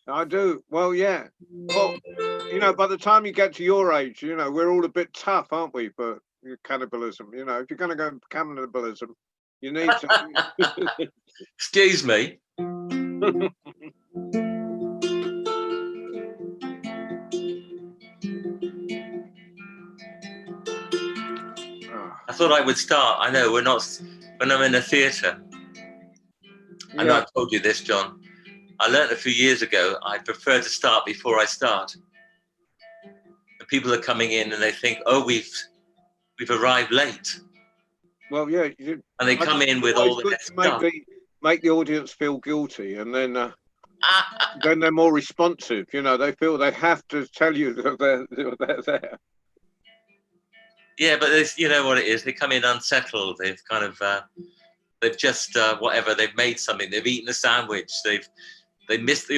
I do. Well, yeah. Well, you know, by the time you get to your age, you know, we're all a bit tough, aren't we, for cannibalism? You know, if you're going to go cannibalism, you need to. Excuse me. I thought I would start. I know we're not, when I'm in a theatre. I know I've told you this, John. I learned a few years ago, I prefer to start before I start. And people are coming in and they think, oh, we've arrived late. Well, yeah. And they come in with all this stuff. Make the audience feel guilty, and then they're more responsive. You know, they feel they have to tell you that they're there. Yeah, but you know what it is. They come in unsettled. They've kind of, they've just whatever. They've made something. They've eaten a sandwich. They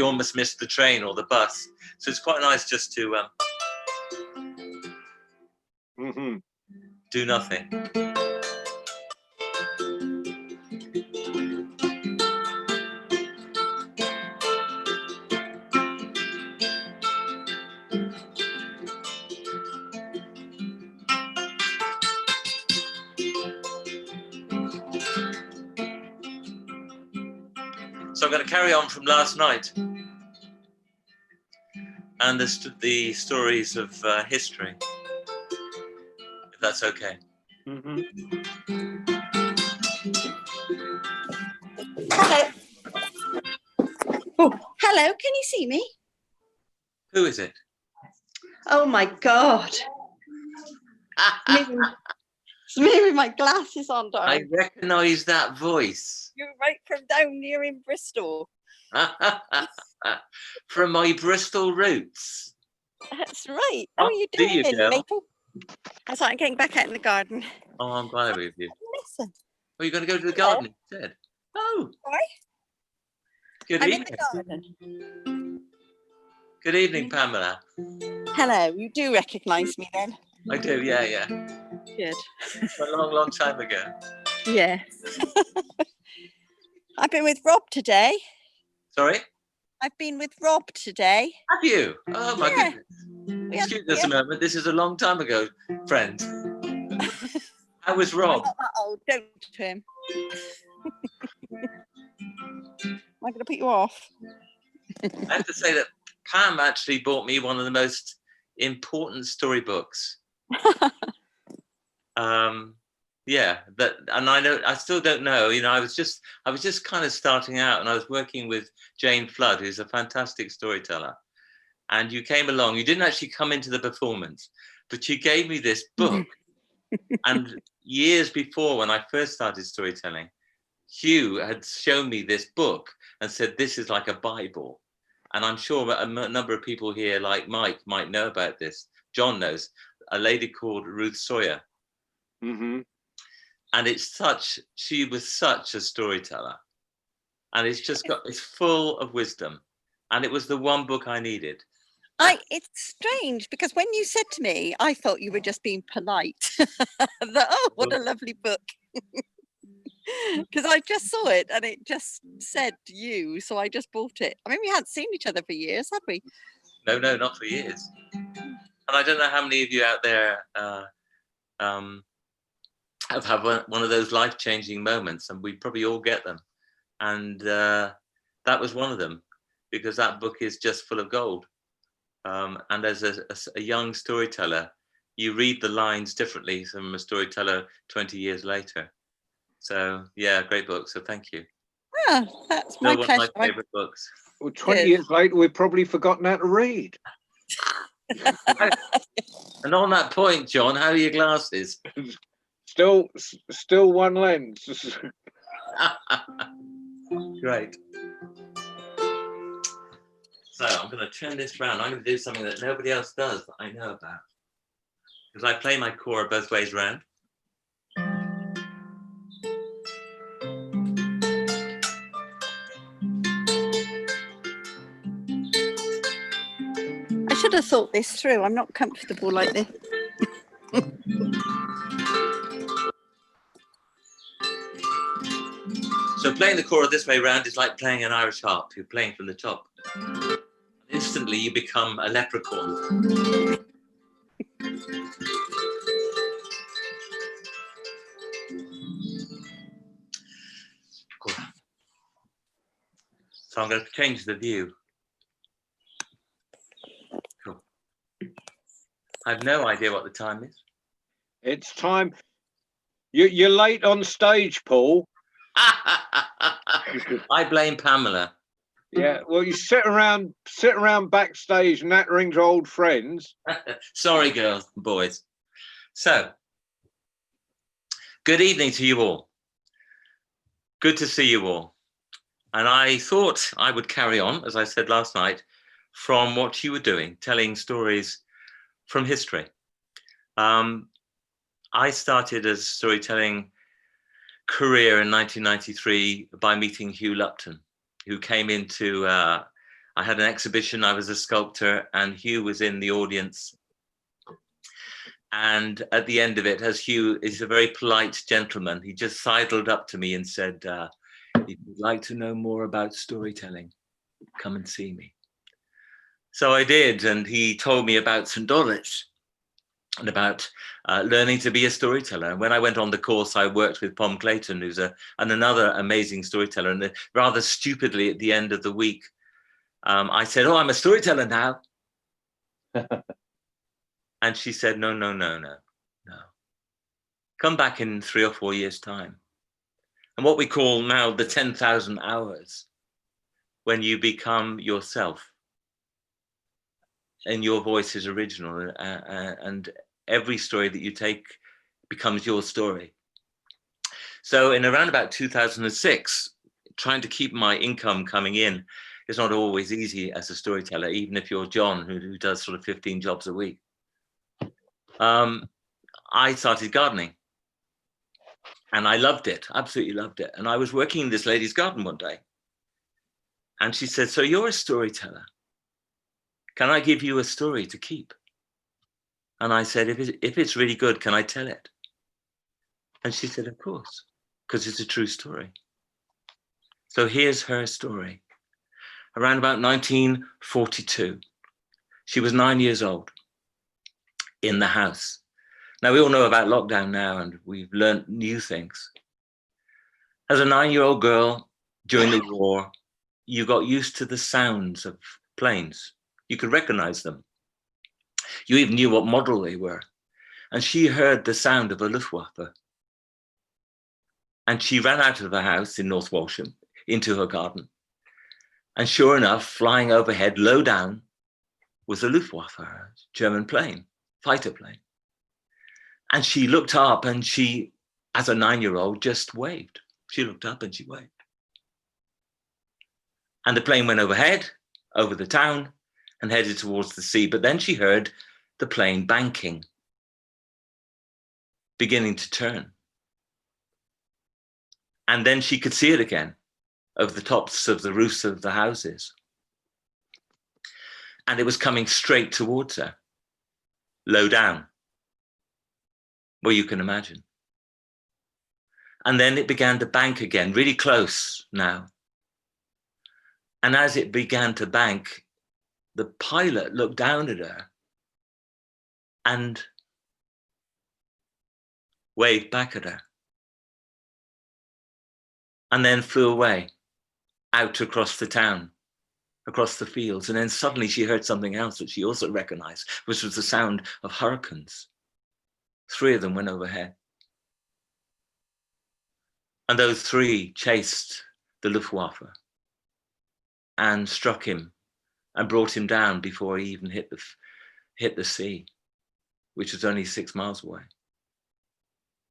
almost missed the train or the bus. So it's quite nice just to do nothing. So I'm going to carry on from last night and the stories of history, if that's okay. Hello. Oh, hello. Can you see me? Who is it? Oh my God. It's me with my glasses on, darling. I recognise that voice. You're right from down near in Bristol. From my Bristol roots. That's right. How are you doing, Maple? I thought I'm getting back out in the garden. Oh, I'm glad I'm with you. Listen. Oh, you're going to go to the garden instead? Oh. Sorry? Good I'm evening. in the garden. Good evening, Pamela. Hello. You do recognise me then? I do, yeah. Good. A long, long time ago. Yeah. I've been with Rob today. Sorry? I've been with Rob today. Have you? Oh, my goodness. Excuse us a moment. This is a long time ago, friend. How was Rob? I'm not that old. Don't to him. Am I going to put you off? I have to say that Pam actually bought me one of the most important storybooks. Yeah, and I still don't know. You know, I was just kind of starting out, and I was working with Jane Flood, who's a fantastic storyteller. And you came along. You didn't actually come into the performance, but you gave me this book. And years before, when I first started storytelling, Hugh had shown me this book and said, this is like a Bible. And I'm sure a number of people here, like Mike, might know about this. John knows a lady called Ruth Sawyer. And she was such a storyteller. And it's full of wisdom. And it was the one book I needed. It's strange because when you said to me, I thought you were just being polite. Oh, what a lovely book. Because I just saw it and it just said you, so I just bought it. I mean, we hadn't seen each other for years, had we? No, not for years. And I don't know how many of you out there have had one of those life-changing moments, and we probably all get them. And that was one of them, because that book is just full of gold. And as a young storyteller, you read the lines differently from a storyteller 20 years later. So yeah, great book. So thank you. Yeah, that's my pleasure. One of my favourite books. Well, 20 years later, we've probably forgotten how to read. And on that point, John, how are your glasses? Still one lens. Great. So I'm going to turn this round. I'm going to do something that nobody else does that I know about. Because I play my kora both ways round. I should have thought this through. I'm not comfortable like this. So playing the kora this way round is like playing an Irish harp. You're playing from the top. Instantly you become a leprechaun. Cool. So I'm going to change the view. Cool. I have no idea what the time is. It's time. You're late on stage, Paul. I blame Pamela. Yeah, well, you sit around backstage nattering to old friends. Sorry, girls and boys. So, good evening to you all. Good to see you all. And I thought I would carry on, as I said last night, from what you were doing, telling stories from history. I started a storytelling career in 1993 by meeting Hugh Lupton, who came into, I had an exhibition, I was a sculptor, and Hugh was in the audience. And at the end of it, as Hugh is a very polite gentleman, he just sidled up to me and said, if you'd like to know more about storytelling, come and see me. So I did, and he told me about St. Droplets and about learning to be a storyteller. And when I went on the course, I worked with Pom Clayton, who's another amazing storyteller. And rather stupidly at the end of the week, I said, oh, I'm a storyteller now. And she said, no. Come back in 3 or 4 years' time. And what we call now the 10,000 hours, when you become yourself and your voice is original, and every story that you take becomes your story. So in around about 2006, trying to keep my income coming in is not always easy as a storyteller, even if you're John, who does sort of 15 jobs a week. I started gardening. And I loved it, absolutely loved it. And I was working in this lady's garden one day. And she said, so you're a storyteller. Can I give you a story to keep? And I said, if it's really good, can I tell it? And she said, of course, because it's a true story. So here's her story. Around about 1942, she was 9 years old in the house. Now, we all know about lockdown now, and we've learned new things. As a 9-year-old girl during the war, you got used to the sounds of planes. You could recognize them. You even knew what model they were. And she heard the sound of a Luftwaffe. And she ran out of the house in North Walsham into her garden. And sure enough, flying overhead, low down, was a Luftwaffe, a German plane, fighter plane. And she looked up and she, as a 9-year-old, just waved. She looked up and she waved. And the plane went overhead, over the town, and headed towards the sea. But then she heard the plane banking, beginning to turn. And then she could see it again over the tops of the roofs of the houses. And it was coming straight towards her, low down. Well, you can imagine. And then it began to bank again, really close now. And as it began to bank, the pilot looked down at her and waved back at her. And then flew away, out across the town, across the fields. And then suddenly she heard something else that she also recognized, which was the sound of hurricanes. 3 of them went overhead. And those 3 chased the Luftwaffe and struck him and brought him down before he even hit the sea, which was only 6 miles away.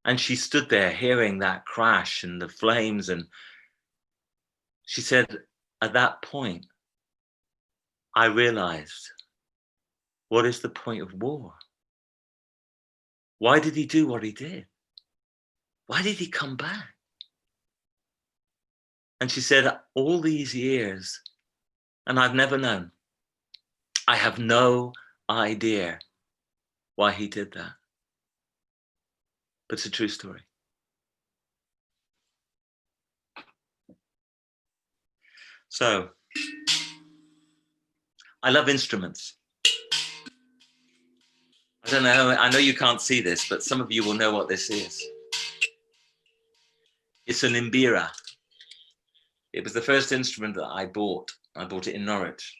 And she stood there hearing that crash and the flames. And she said, at that point, I realized, what is the point of war? Why did he do what he did? Why did he come back? And she said, all these years, and I've never known. I have no idea why he did that. But it's a true story. So, I love instruments. I don't know, I know you can't see this, but some of you will know what this is. It's an imbira. It was the first instrument that I bought. I bought it in Norwich.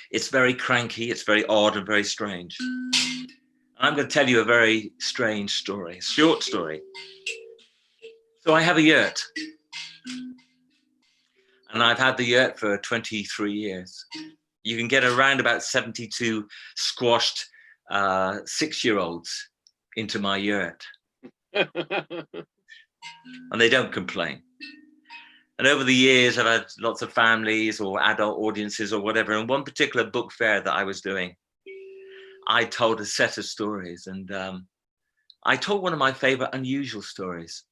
It's very cranky, it's very odd and very strange. I'm going to tell you a very strange story, short story. So I have a yurt. And I've had the yurt for 23 years. You can get around about 72 squashed 6-year-olds into my yurt. And they don't complain. And over the years, I've had lots of families or adult audiences or whatever. And one particular book fair that I was doing, I told a set of stories. And I told one of my favorite unusual stories,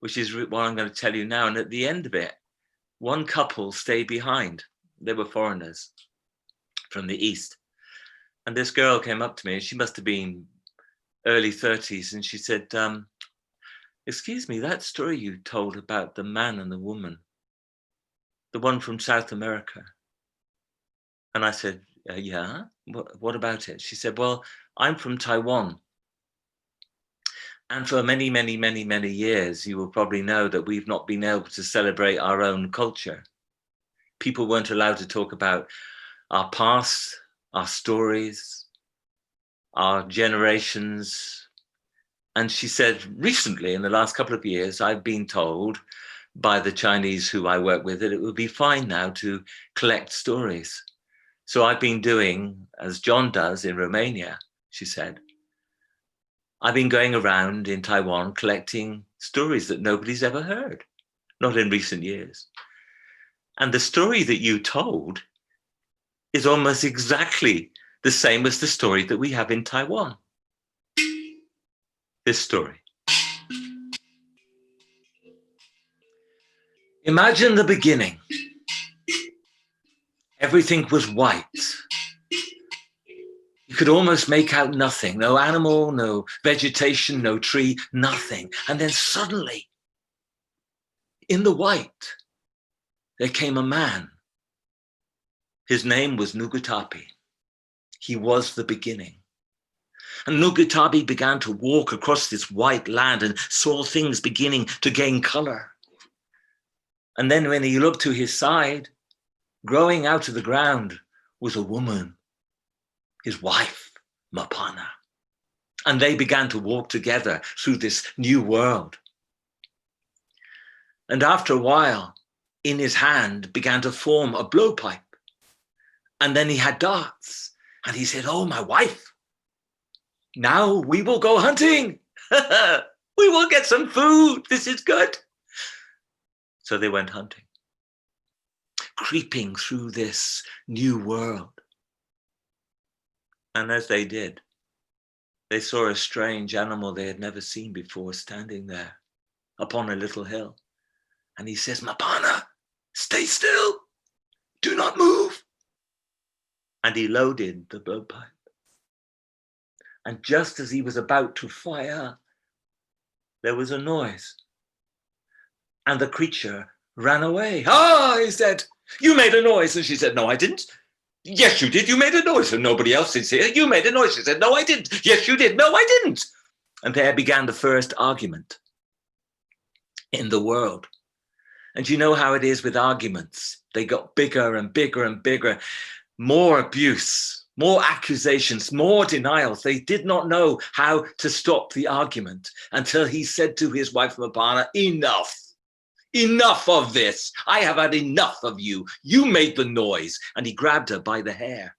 which is what I'm going to tell you now. And at the end of it, one couple stayed behind. They were foreigners from the East. And this girl came up to me, and she must have been early 30s. And she said, excuse me, that story you told about the man and the woman, the one from South America. And I said, yeah, what about it? She said, well, I'm from Taiwan. And for many, many, many, many years, you will probably know that we've not been able to celebrate our own culture. People weren't allowed to talk about our past, our stories, our generations. And she said, recently, in the last couple of years, I've been told by the Chinese who I work with that it would be fine now to collect stories. So I've been doing, as John does in Romania, she said, I've been going around in Taiwan collecting stories that nobody's ever heard, not in recent years. And the story that you told is almost exactly the same as the story that we have in Taiwan. This story. Imagine the beginning. Everything was white. You could almost make out nothing, no animal, no vegetation, no tree, nothing. And then suddenly, in the white, there came a man. His name was Nugutapi. He was the beginning. And Nugutapi began to walk across this white land and saw things beginning to gain color. And then when he looked to his side, growing out of the ground was a woman, his wife, Mapana. And they began to walk together through this new world. And after a while, in his hand began to form a blowpipe. And then he had darts. And he said, oh, my wife, now we will go hunting. We will get some food. This is good. So they went hunting, creeping through this new world. And as they did, they saw a strange animal they had never seen before standing there upon a little hill. And he says, Mapana, stay still. Do not move. And he loaded the blowpipe. And just as he was about to fire, there was a noise. And the creature ran away. Ah, he said, you made a noise. And she said, no, I didn't. Yes, you did. You made a noise. And nobody else is here. You made a noise. She said, no, I didn't. Yes, you did. No, I didn't. And there began the first argument in the world. And you know how it is with arguments. They got bigger and bigger and bigger. More abuse, more accusations, more denials. They did not know how to stop the argument until he said to his wife, Mapana, enough. Enough of this. I have had enough of you. You made the noise. And he grabbed her by the hair.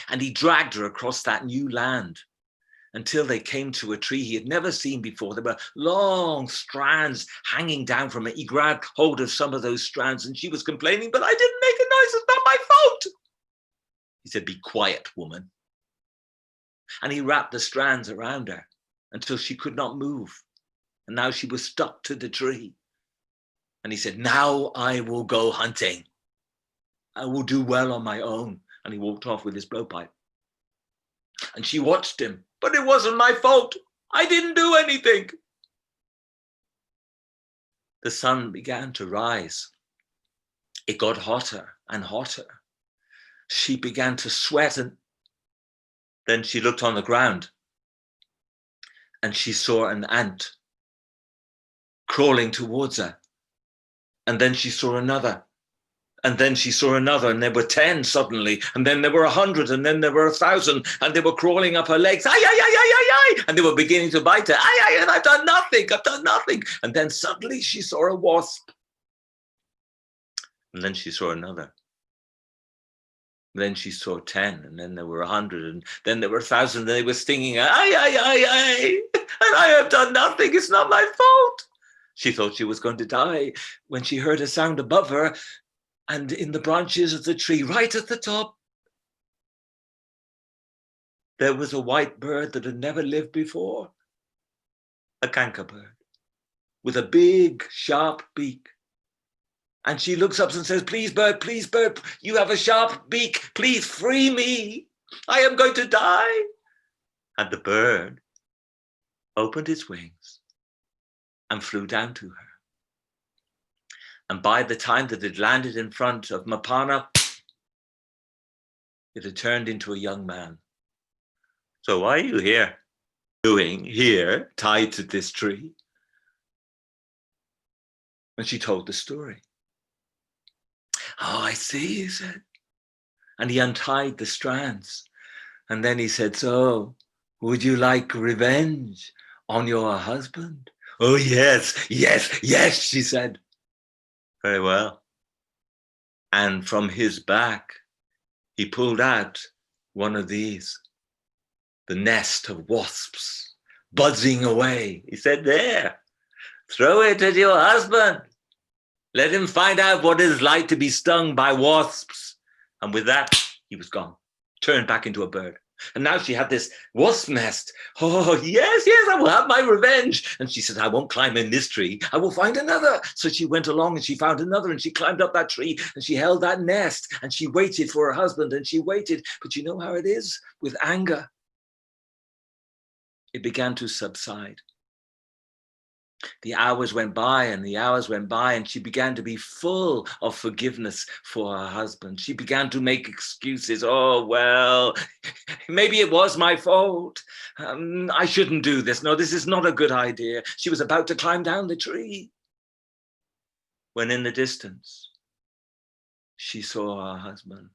And he dragged her across that new land until they came to a tree he had never seen before. There were long strands hanging down from it. He grabbed hold of some of those strands and she was complaining, but I didn't make a noise. It's not my fault. He said, be quiet, woman. And he wrapped the strands around her until she could not move. And now she was stuck to the tree. And he said, now I will go hunting. I will do well on my own. And he walked off with his blowpipe. And she watched him, but it wasn't my fault. I didn't do anything. The sun began to rise. it got hotter and hotter. She began to sweat, and then she looked on the ground and she saw an ant crawling towards her. And then she saw another. And then she saw another, and there were 10 suddenly, and then there were 100, and then there were 1,000, and they were crawling up her legs. Ay, ay, ay, ay, ay, ay, and they were beginning to bite her. Ay, ay, and I've done nothing, I've done nothing. And then suddenly she saw a wasp. And then she saw another. Then she saw 10, and then there were 100, and then there were 1,000, and they were stinging her. Ay, ay, ay, ay, and I have done nothing, it's not my fault. She thought she was going to die when she heard a sound above her, and in the branches of the tree, right at the top, there was a white bird that had never lived before, a canker bird, with a big, sharp beak. And she looks up and says, please, bird, you have a sharp beak. Please free me. I am going to die. And the bird opened its wings and flew down to her. And by the time that it landed in front of Mapana, it had turned into a young man. So why are you doing here, tied to this tree? And she told the story. Oh, I see, he said. And he untied the strands. And then he said, so, would you like revenge on your husband? Oh, yes, yes, yes, she said. Very well. And from his back, he pulled out one of these, the nest of wasps, buzzing away. He said, there, throw it at your husband. Let him find out what it is like to be stung by wasps. And with that, he was gone, turned back into a bird. And now she had this wasp nest. Oh, yes, yes, I will have my revenge. And she said, I won't climb in this tree. I will find another. So she went along and she found another, and she climbed up that tree and she held that nest and she waited for her husband, and she waited. But you know how it is with anger. It began to subside. The hours went by and the hours went by, and she began to be full of forgiveness for her husband. She began to make excuses. Oh, well, maybe it was my fault. I shouldn't do this. No, this is not a good idea. She was about to climb down the tree when in the distance, she saw her husband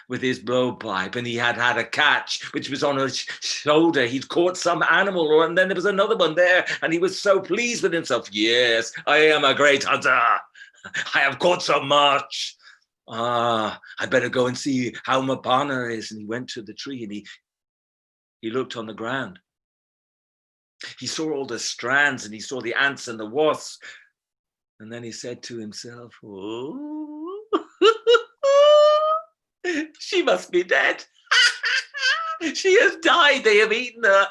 with his blowpipe, and he had had a catch which was on his shoulder. He'd caught some animal, and then there was another one there, and he was so pleased with himself. Yes, I am a great hunter. I have caught so much. I better go and see how Mapana is. And he went to the tree, and he looked on the ground. He saw all the strands, and he saw the ants and the wasps. And then he said to himself, oh, she must be dead. She has died. They have eaten her.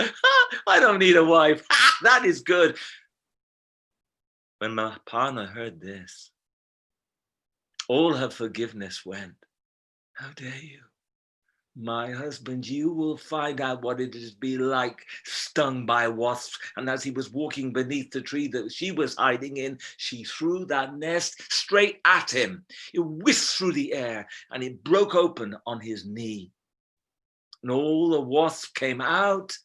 I don't need a wife. That is good. When Mapana heard this, all her forgiveness went. How dare you? My husband, you will find out what it is to be like, stung by wasps. And as he was walking beneath the tree that she was hiding in, she threw that nest straight at him. It whisked through the air and it broke open on his knee. And all the wasps came out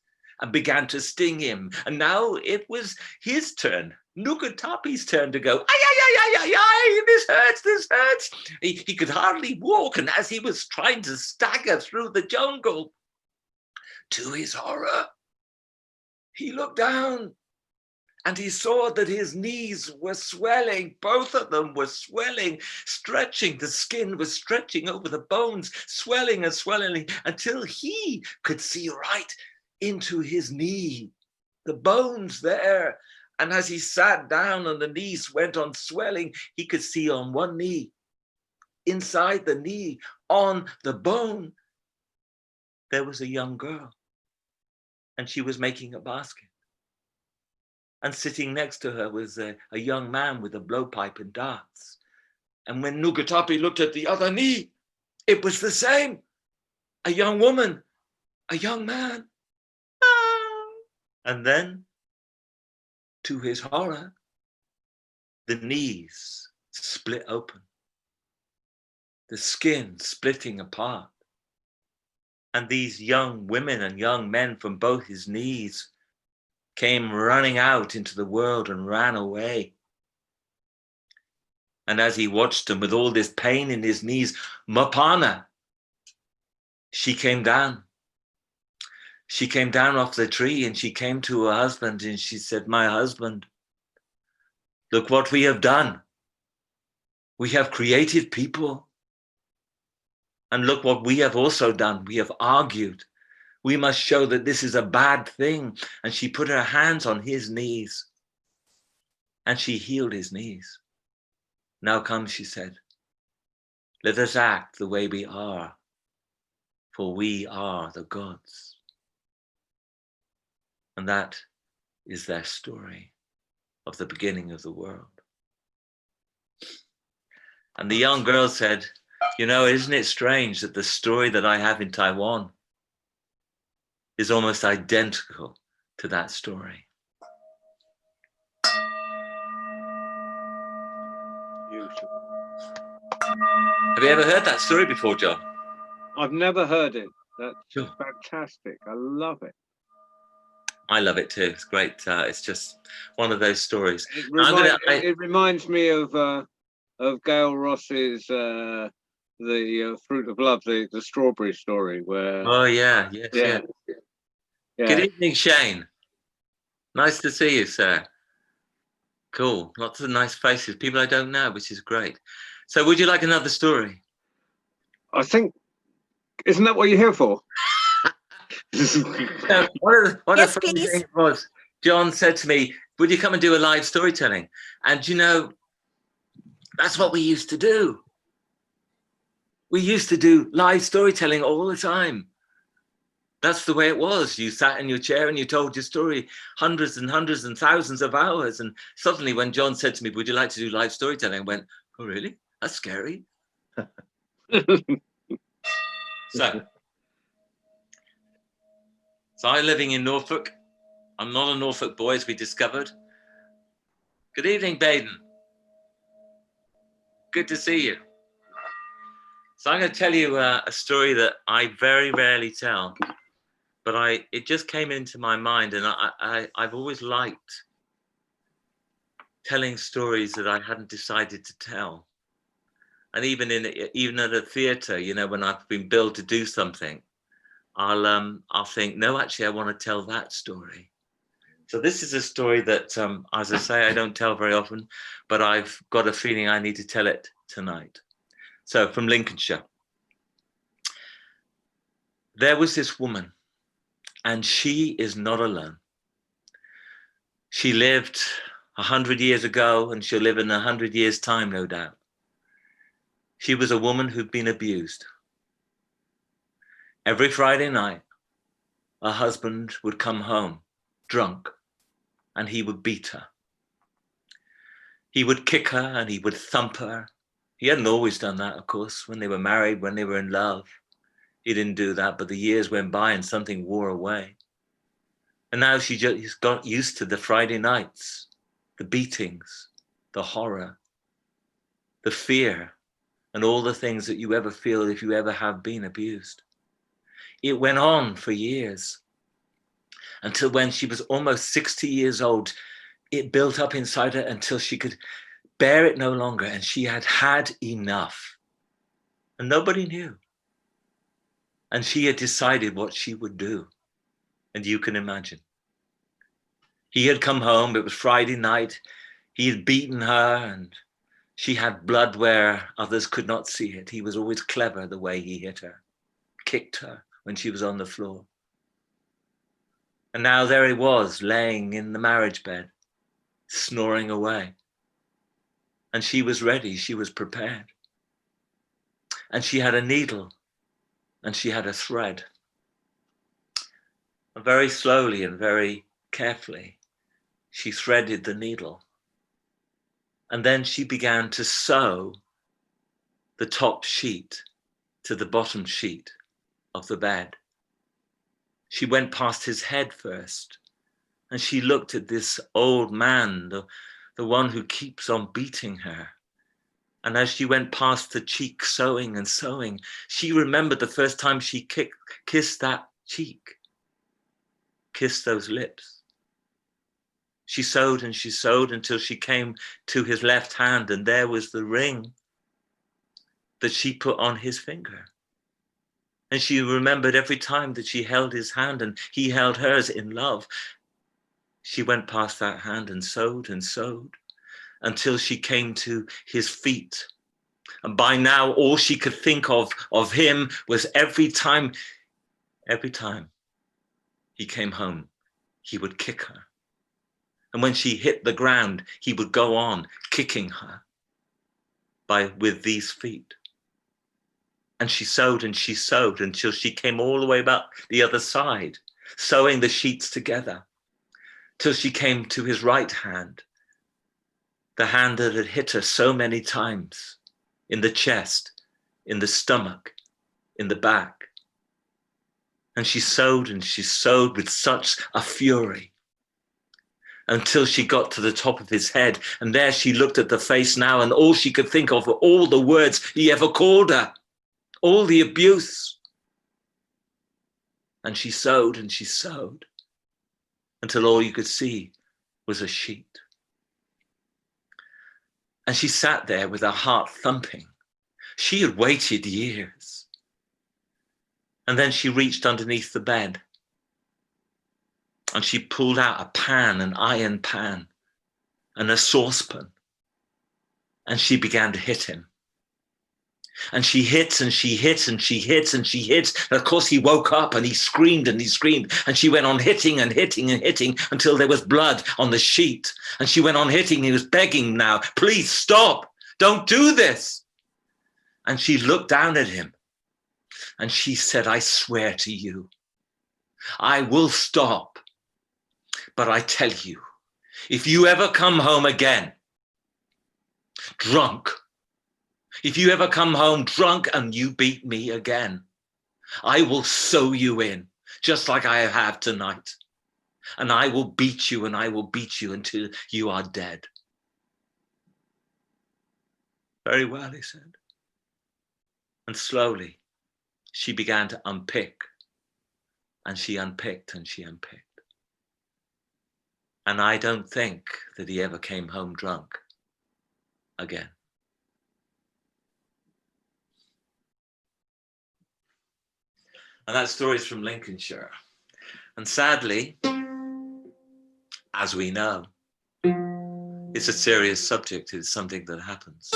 and began to sting him. And now it was his turn, Nukatapi's turn, to go, ay, ay, ay, ay, ay, ay, this hurts, this hurts. He could hardly walk, and as he was trying to stagger through the jungle, to his horror, he looked down and he saw that his knees were swelling. Both of them were swelling, stretching. The skin was stretching over the bones, swelling and swelling until he could see right into his knee, the bones there. And as he sat down and the knees went on swelling, he could see on one knee, inside the knee, on the bone, there was a young girl, and she was making a basket. And sitting next to her was a young man with a blowpipe and darts. And when Nukatapi looked at the other knee, it was the same. A young woman, a young man. And then, to his horror, the knees split open the skin splitting apart. And these young women and young men from both his knees came running out into the world and ran away. And as he watched them with all this pain in his knees, Mapana, she came down. She came down off the tree and she came to her husband and she said, "My husband, look what we have done. We have created people. And look what we have also done. We have argued. We must show that this is a bad thing." And she put her hands on his knees and she healed his knees. "Now come," she said, "let us act the way we are, for we are the gods." And that is their story of the beginning of the world. And the young girl said, "You know, isn't it strange that the story that I have in Taiwan is almost identical to that story?" Beautiful. Have you ever heard that story before, John? I've never heard it. That's Sure. fantastic. I love it. I love it too. It's great. It's just one of those stories. It, Now, it reminds me of Gail Ross's the Fruit of Love, the strawberry story, where Oh yeah, yes, yeah, yeah. yeah. Good evening, Shane. Nice to see you, sir. Cool. Lots of nice faces. People I don't know, which is great. So would you like another story? I think, isn't that what you're here for? No, one of Yes, the funny please. things was, John said to me, "Would you come and do a live storytelling?" And you know, that's what we used to do. We used to do live storytelling all the time. That's the way it was. You sat in your chair and you told your story hundreds and hundreds and thousands of hours. And suddenly when John said to me, "Would you like to do live storytelling?" I went, "Oh, really? That's scary." So I'm living in Norfolk. I'm not a Norfolk boy, as we discovered. Good evening, Baden. Good to see you. So I'm going to tell you a story that I very rarely tell, but it just came into my mind, and I've always liked telling stories that I hadn't decided to tell. And even at a theatre, you know, when I've been billed to do something, I'll think, no, actually, I want to tell that story. So this is a story that, as I say, I don't tell very often, but I've got a feeling I need to tell it tonight. So from Lincolnshire. There was this woman, and she is not alone. She lived 100 years ago, and she'll live in 100 years' time, no doubt. She was a woman who'd been abused. Every Friday night, her husband would come home drunk, and he would beat her. He would kick her and he would thump her. He hadn't always done that, of course, when they were married, when they were in love. He didn't do that, but the years went by and something wore away. And now she just got used to the Friday nights, the beatings, the horror, the fear, and all the things that you ever feel if you ever have been abused. It went on for years, until when she was almost 60 years old, it built up inside her until she could bear it no longer, and she had had enough. And nobody knew. And she had decided what she would do. And you can imagine. He had come home, it was Friday night, he had beaten her, and she had blood where others could not see it. He was always clever the way he hit her, kicked her when she was on the floor. And now there he was, laying in the marriage bed, snoring away. And she was ready, she was prepared. And she had a needle, and she had a thread. And very slowly and very carefully, she threaded the needle. And then she began to sew the top sheet to the bottom sheet of the bed. She went past his head first, and she looked at this old man, the one who keeps on beating her. And as she went past the cheek, sewing and sewing, she remembered the first time she kissed that cheek, kissed those lips. She sewed and she sewed until she came to his left hand, and there was the ring that she put on his finger. And she remembered every time that she held his hand and he held hers in love. She went past that hand and sewed until she came to his feet. And by now, all she could think of him was every time he came home, he would kick her. And when she hit the ground, he would go on kicking her with these feet. And she sewed until she came all the way back the other side, sewing the sheets together, till she came to his right hand, the hand that had hit her so many times, in the chest, in the stomach, in the back. And she sewed with such a fury until she got to the top of his head. And there she looked at the face now, and all she could think of were all the words he ever called her, all the abuse. And she sewed until all you could see was a sheet. And she sat there with her heart thumping. She had waited years. And then she reached underneath the bed and she pulled out a pan, an iron pan, and a saucepan. And she began to hit him. And she hit and she hit and she hit and she hit. And of course he woke up and he screamed and he screamed. And she went on hitting and hitting and hitting until there was blood on the sheet. And she went on hitting. He was begging now, please stop. Don't do this. And she looked down at him and she said, I swear to you, I will stop. But I tell you, if you ever come home again, drunk, if you ever come home drunk and you beat me again, I will sew you in, just like I have tonight. And I will beat you and I will beat you until you are dead. Very well, he said. And slowly she began to unpick, and she unpicked and she unpicked. And I don't think that he ever came home drunk again. And that story is from Lincolnshire. And sadly, as we know, it's a serious subject. It's something that happens.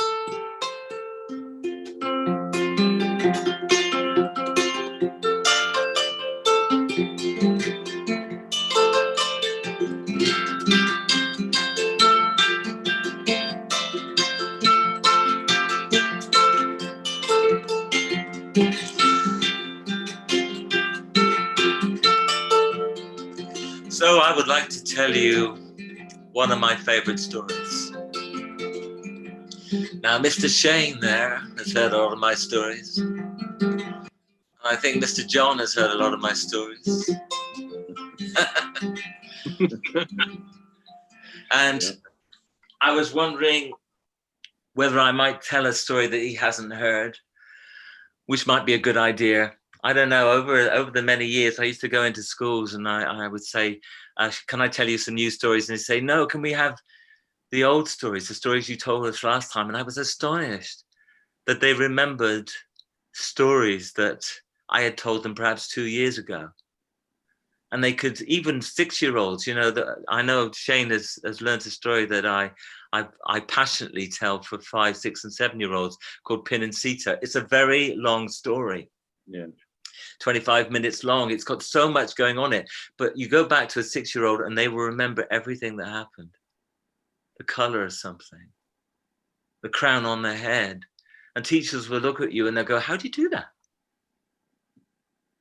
So I would like to tell you one of my favorite stories. Now, Mr. Shane there has heard a lot of my stories. I think Mr. John has heard a lot of my stories. And I was wondering whether I might tell a story that he hasn't heard, which might be a good idea. I don't know, over the many years, I used to go into schools and I would say, can I tell you some new stories? And they'd say, no, can we have the old stories, the stories you told us last time? And I was astonished that they remembered stories that I had told them perhaps 2 years ago. And they could, even 6-year-olds, you know, I know Shane has learned a story that I passionately tell for 5, 6 and 7-year-olds called Pin and Sita. It's a very long story. Yeah. 25 minutes long. It's got so much going on it. But you go back to a 6-year-old and they will remember everything that happened. The color of something, the crown on their head. And teachers will look at you and they'll go, how do you do that?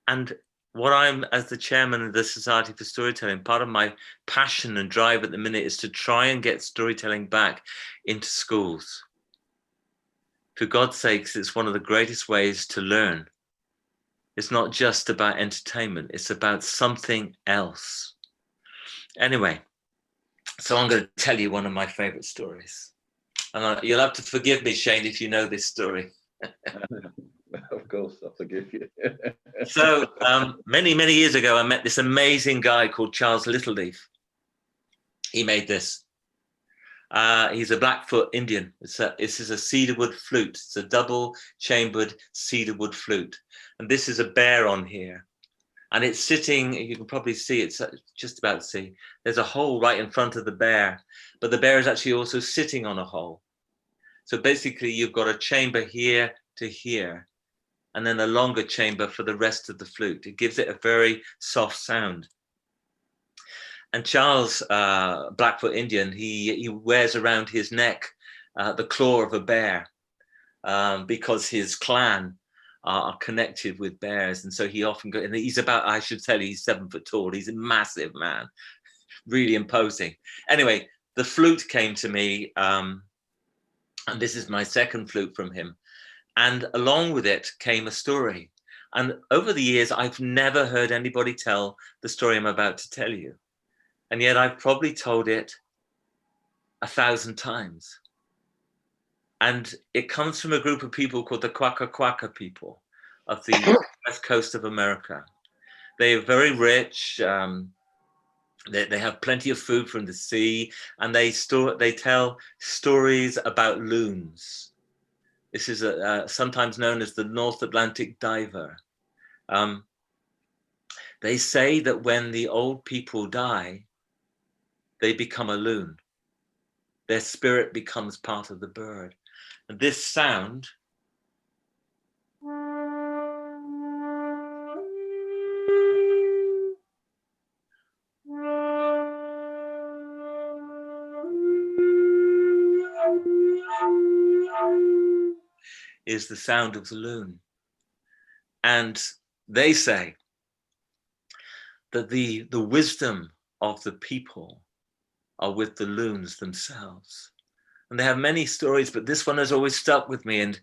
And what I'm, as the chairman of the Society for Storytelling, part of my passion and drive at the minute is to try and get storytelling back into schools. For God's sakes, it's one of the greatest ways to learn. It's not just about entertainment, it's about something else. Anyway, so I'm going to tell you one of my favorite stories. And you'll have to forgive me, Shane, if you know this story. Of course, I'll forgive you. So many, many years ago, I met this amazing guy called Charles Littleleaf. He made this. He's a Blackfoot Indian. This is a cedarwood flute. It's a double-chambered cedarwood flute. And this is a bear on here. And it's sitting, you can probably see, it's just about to see, there's a hole right in front of the bear, but the bear is actually also sitting on a hole. So basically you've got a chamber here to here, and then a longer chamber for the rest of the flute. It gives it a very soft sound. And Charles, Blackfoot Indian, he wears around his neck the claw of a bear because his clan are connected with bears. And so he often goes, and he's about, I should tell you, he's 7 foot tall. He's a massive man, really imposing. Anyway, the flute came to me, and this is my second flute from him. And along with it came a story. And over the years, I've never heard anybody tell the story I'm about to tell you. And yet I've probably told it 1,000 times. And it comes from a group of people called the Kwakitutl people of the west coast of America. They are very rich. They have plenty of food from the sea, and they tell stories about loons. This is sometimes known as the North Atlantic diver. They say that when the old people die, they become a loon. Their spirit becomes part of the bird. And this sound is the sound of the loon. And they say that the wisdom of the people are with the loons themselves. And they have many stories, but this one has always stuck with me. And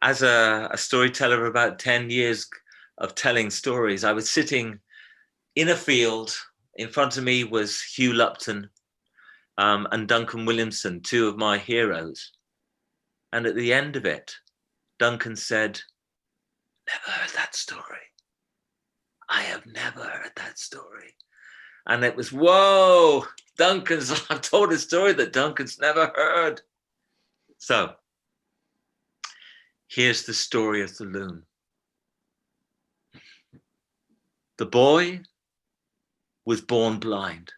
as a storyteller of about 10 years of telling stories, I was sitting in a field. In front of me was Hugh Lupton and Duncan Williamson, two of my heroes. And at the end of it, Duncan said, "Never heard that story. I have never heard that story." And it was, whoa, I've told a story that Duncan's never heard. So here's the story of the loon. The boy was born blind,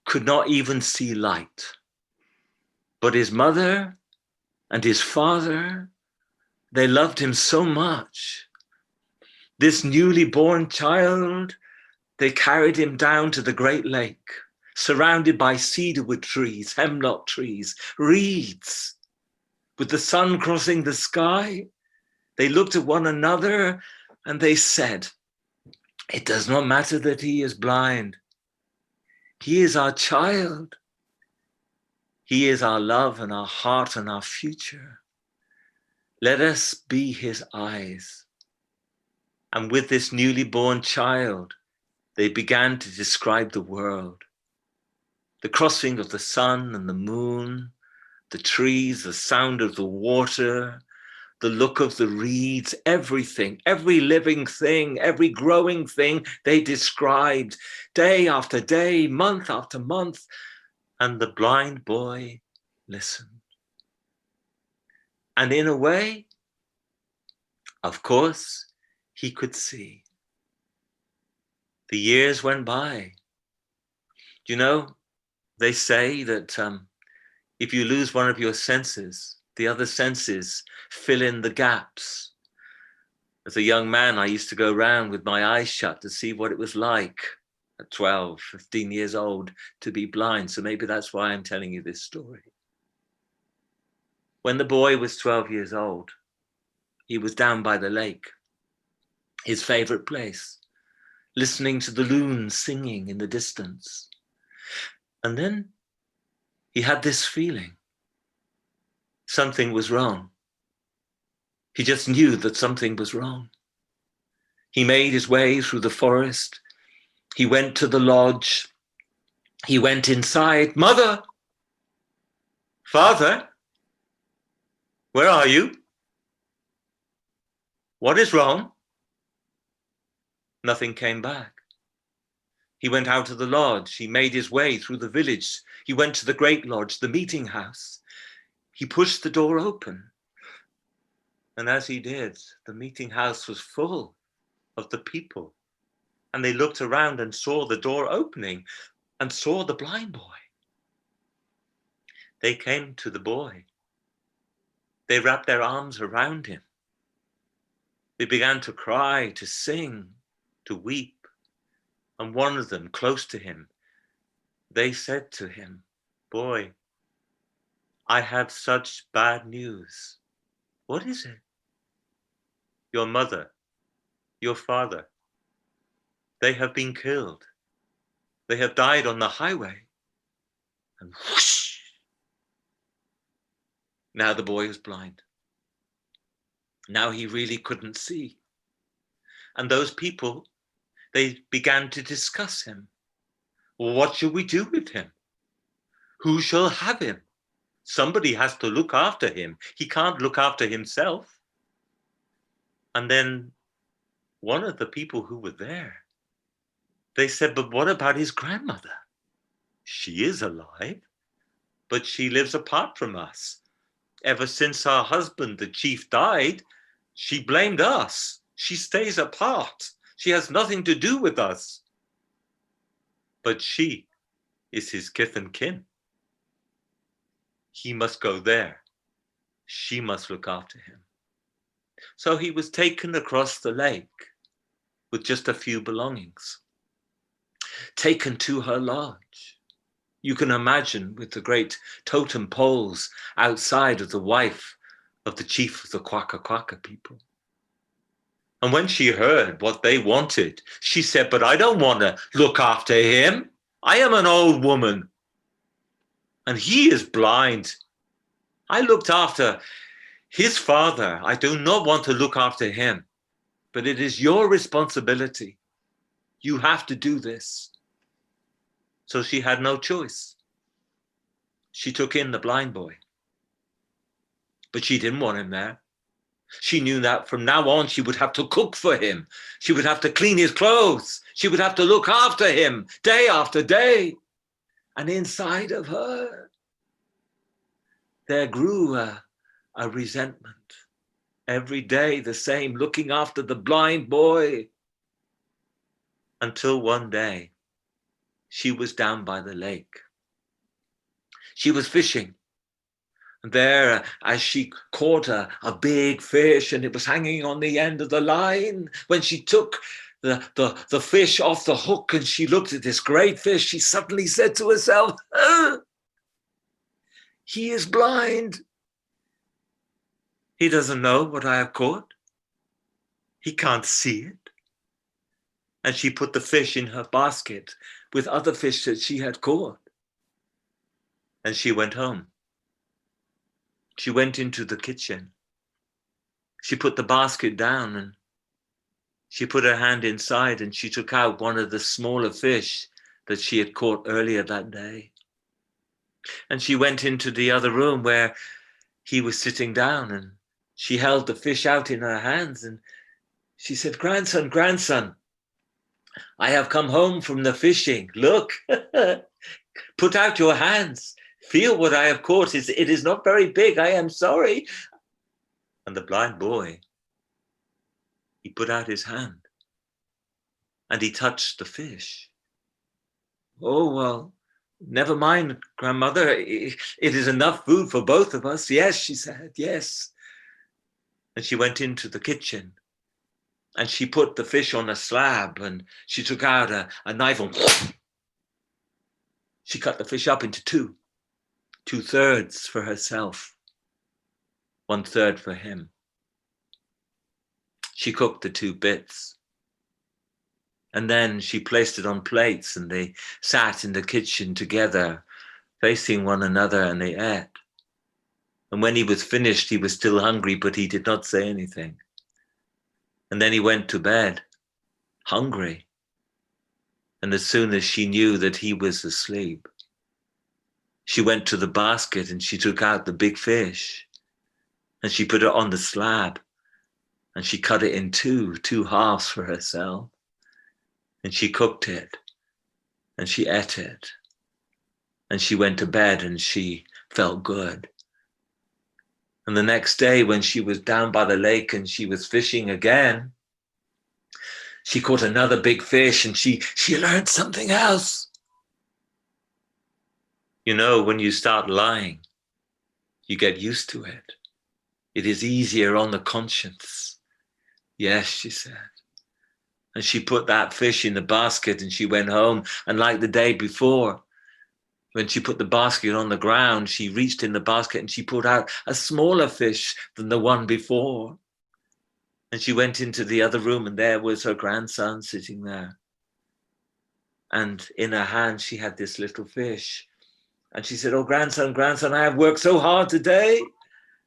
could not even see light, but his mother and his father, they loved him so much. This newly born child, they carried him down to the Great Lake, surrounded by cedarwood trees, hemlock trees, reeds. With the sun crossing the sky, they looked at one another and they said, "It does not matter that he is blind. He is our child. He is our love and our heart and our future. Let us be his eyes." And with this newly born child, they began to describe the world. The crossing of the sun and the moon, the trees, the sound of the water, the look of the reeds, everything, every living thing, every growing thing they described day after day, month after month. And the blind boy listened. And in a way, of course, he could see. The years went by. You know, they say that if you lose one of your senses, the other senses fill in the gaps. As a young man, I used to go around with my eyes shut to see what it was like at 12, 15 years old to be blind. So maybe that's why I'm telling you this story. When the boy was 12 years old, he was down by the lake, his favorite place, listening to the loons singing in the distance. And then he had this feeling. Something was wrong. He just knew that something was wrong. He made his way through the forest. He went to the lodge. He went inside. "Mother, Father, where are you? What is wrong? Nothing came back. He went out of the lodge. He made his way through the village. He went to the great lodge, the meeting house. He pushed the door open. And as he did, the meeting house was full of the people. And they looked around and saw the door opening and saw the blind boy. They came to the boy. They wrapped their arms around him. They began to cry, to sing, to weep. And one of them, close to him, they said to him, "Boy, I have such bad news." "What is it?" "Your mother, your father, they have been killed. They have died on the highway." And whoosh! Now the boy was blind. Now he really couldn't see. And those people, they began to discuss him. Well, what shall we do with him? Who shall have him? Somebody has to look after him. He can't look after himself. And then one of the people who were there, they said, "But what about his grandmother? She is alive, but she lives apart from us. Ever since our husband, the chief, died, she blamed us. She stays apart. She has nothing to do with us. But she is his kith and kin. He must go there. She must look after him." So he was taken across the lake with just a few belongings, taken to her lodge. You can imagine, with the great totem poles outside of the wife of the chief of the Kwaka people. And when she heard what they wanted, she said, "But I don't want to look after him. I am an old woman, and he is blind. I looked after his father. I do not want to look after him, but it is your responsibility. You have to do this." So she had no choice. She took in the blind boy, but she didn't want him there. She knew that from now on, she would have to cook for him. She would have to clean his clothes. She would have to look after him day after day. And inside of her, there grew a resentment. Every day the same, looking after the blind boy. Until one day, she was down by the lake. She was fishing. And there, as she caught a big fish, and it was hanging on the end of the line, when she took the fish off the hook and she looked at this great fish, she suddenly said to herself, "He is blind. He doesn't know what I have caught. He can't see it." And she put the fish in her basket with other fish that she had caught. And she went home. She went into the kitchen. She put the basket down and she put her hand inside and she took out one of the smaller fish that she had caught earlier that day. And she went into the other room where he was sitting down, and she held the fish out in her hands and she said, "Grandson, grandson, I have come home from the fishing. Look, put out your hands. Feel what I have caught. It is not very big. I am sorry." And the blind boy, he put out his hand and he touched the fish. "Oh, well, never mind, grandmother. It is enough food for both of us." "Yes," she said, "yes." And she went into the kitchen and she put the fish on a slab and she took out a knife and she cut the fish up into two. 2/3 for herself, 1/3 for him. She cooked the 2 bits. And then she placed it on plates and they sat in the kitchen together, facing one another, and they ate. And when he was finished, he was still hungry, but he did not say anything. And then he went to bed, hungry. And as soon as she knew that he was asleep, she went to the basket and she took out the big fish and she put it on the slab and she cut it in two halves for herself. And she cooked it and she ate it. And she went to bed and she felt good. And the next day when she was down by the lake and she was fishing again, she caught another big fish and she learned something else. You know, when you start lying, you get used to it. It is easier on the conscience. Yes, she said. And she put that fish in the basket and she went home. And like the day before, when she put the basket on the ground, she reached in the basket and she pulled out a smaller fish than the one before. And she went into the other room and there was her grandson sitting there. And in her hand, she had this little fish. And she said, "Oh, grandson, grandson, I have worked so hard today.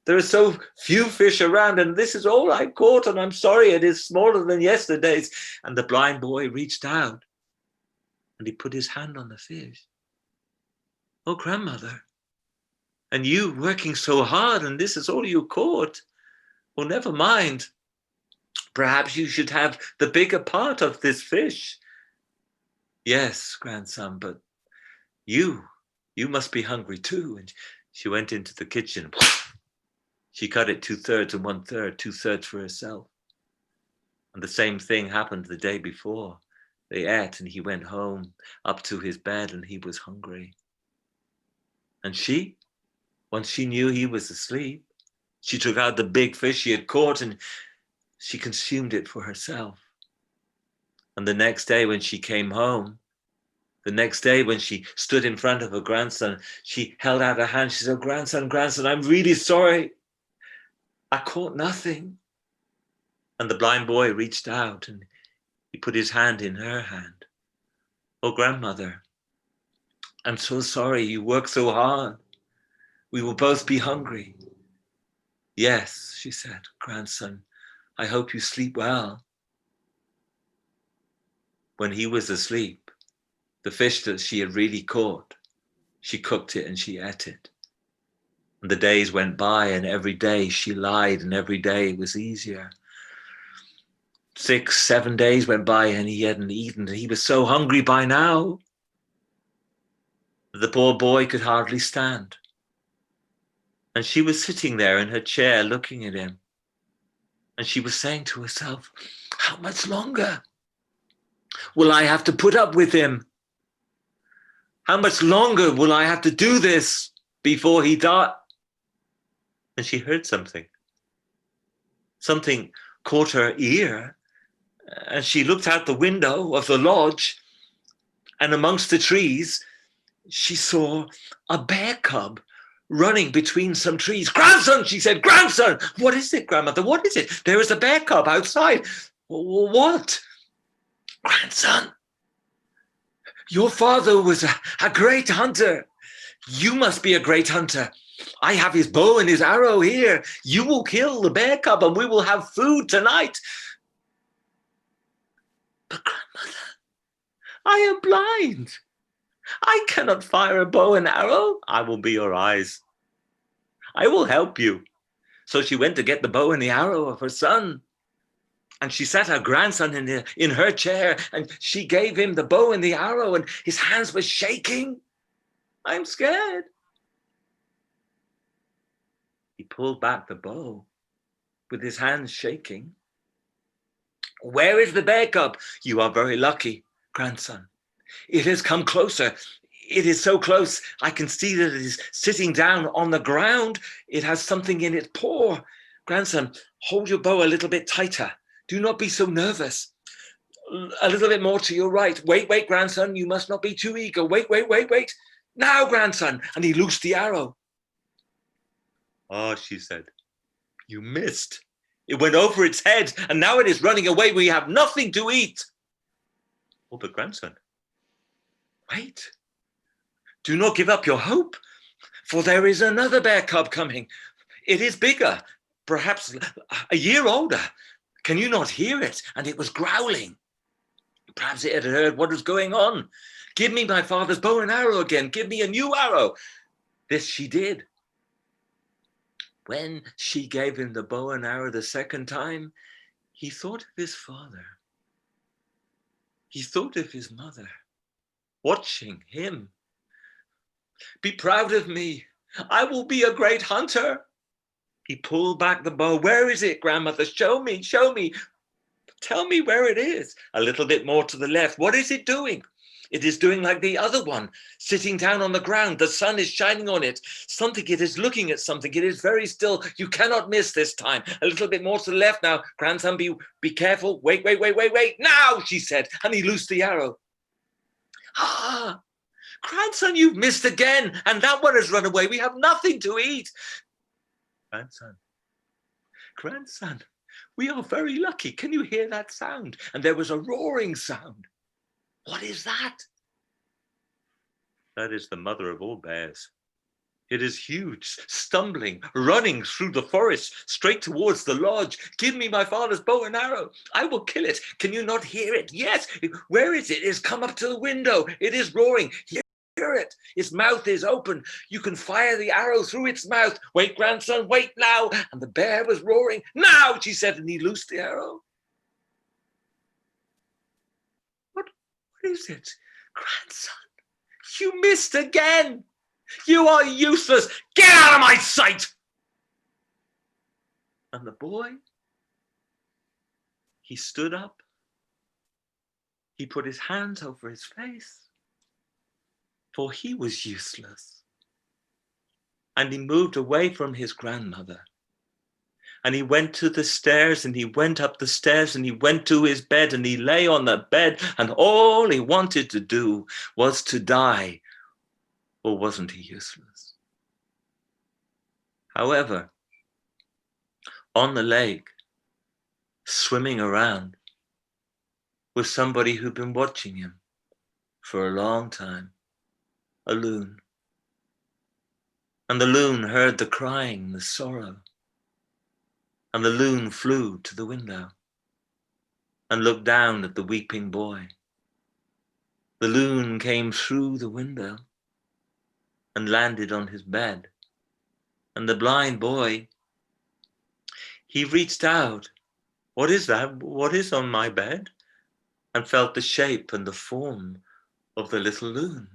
There are so few fish around and this is all I caught and I'm sorry, it is smaller than yesterday's." And the blind boy reached out and he put his hand on the fish. "Oh, grandmother, and you working so hard and this is all you caught. Well, never mind. Perhaps you should have the bigger part of this fish." "Yes, grandson, but you must be hungry too." And she went into the kitchen. She cut it 2/3 and 1/3, 2/3 for herself. And the same thing happened the day before. They ate and he went home up to his bed and he was hungry. And she, once she knew he was asleep, she took out the big fish she had caught and she consumed it for herself. And the next day when she came home, the next day when she stood in front of her grandson, she held out her hand. She said, "Grandson, grandson, I'm really sorry. I caught nothing." And the blind boy reached out and he put his hand in her hand. "Oh, grandmother, I'm so sorry. You worked so hard. We will both be hungry." "Yes," she said, "grandson, I hope you sleep well." When he was asleep, the fish that she had really caught, she cooked it and she ate it. And the days went by and every day she lied and every day it was easier. 6, 7 days went by and he hadn't eaten. He was so hungry by now that the poor boy could hardly stand. And she was sitting there in her chair looking at him. And she was saying to herself, "How much longer will I have to put up with him? How much longer will I have to do this before he dies?" And she heard something. Something caught her ear. And she looked out the window of the lodge. And amongst the trees, she saw a bear cub running between some trees. "Grandson," she said, "grandson." "What is it, grandmother? What is it?" "There is a bear cub outside." "What?" "Grandson, your father was a great hunter. You must be a great hunter. I have his bow and his arrow here. You will kill the bear cub and we will have food tonight." "But grandmother, I am blind. I cannot fire a bow and arrow." "I will be your eyes. I will help you." So she went to get the bow and the arrow of her son. And she sat her grandson in her chair and she gave him the bow and the arrow and his hands were shaking. "I'm scared." He pulled back the bow with his hands shaking. "Where is the bear cub?" "You are very lucky, grandson. It has come closer. It is so close. I can see that it is sitting down on the ground. It has something in its paw. Grandson, hold your bow a little bit tighter. Do not be so nervous. A little bit more to your right. Wait, wait, grandson. You must not be too eager. Wait, wait, wait, wait. Now, grandson." And he loosed the arrow. "Oh," she said, "you missed. It went over its head and now it is running away. We have nothing to eat." "Oh, but grandson, wait. Do not give up your hope, for there is another bear cub coming. It is bigger, perhaps a year older. Can you not hear it?" And it was growling. Perhaps it had heard what was going on. "Give me my father's bow and arrow again. Give me a new arrow." This she did. When she gave him the bow and arrow the second time, he thought of his father. He thought of his mother, watching him. Be proud of me. I will be a great hunter. He pulled back the bow. Where is it, grandmother? Show me, show me. Tell me where it is. A little bit more to the left. What is it doing? It is doing like the other one, sitting down on the ground. The sun is shining on it. Something, it is looking at something. It is very still. You cannot miss this time. A little bit more to the left now. Grandson, be careful. Wait, wait, wait, wait, wait. Now, she said, and he loosed the arrow. Ah, grandson, you've missed again. And that one has run away. We have nothing to eat. Grandson, we are very lucky. Can you hear that sound? And there was a roaring sound. What is that? That is the mother of all bears. It is huge, stumbling, running through the forest, straight towards the lodge. Give me my father's bow and arrow. I will kill it. Can you not hear it? Yes. Where is it? It has come up to the window. It is roaring. Hear it. Its mouth is open. You can fire the arrow through its mouth. Wait, grandson, wait now. And the bear was roaring. Now, she said, and he loosed the arrow. What is it? Grandson, you missed again. You are useless. Get out of my sight. And the boy, he stood up. He put his hands over his face, for he was useless. And he moved away from his grandmother. And he went to the stairs, and he went up the stairs, and he went to his bed, and he lay on the bed, and all he wanted to do was to die. Or wasn't he useless? However, on the lake, swimming around, was somebody who'd been watching him for a long time, a loon. And the loon heard the crying, the sorrow. And the loon flew to the window and looked down at the weeping boy. The loon came through the window and landed on his bed. And the blind boy, he reached out. What is that? What is on my bed? And felt the shape and the form of the little loon.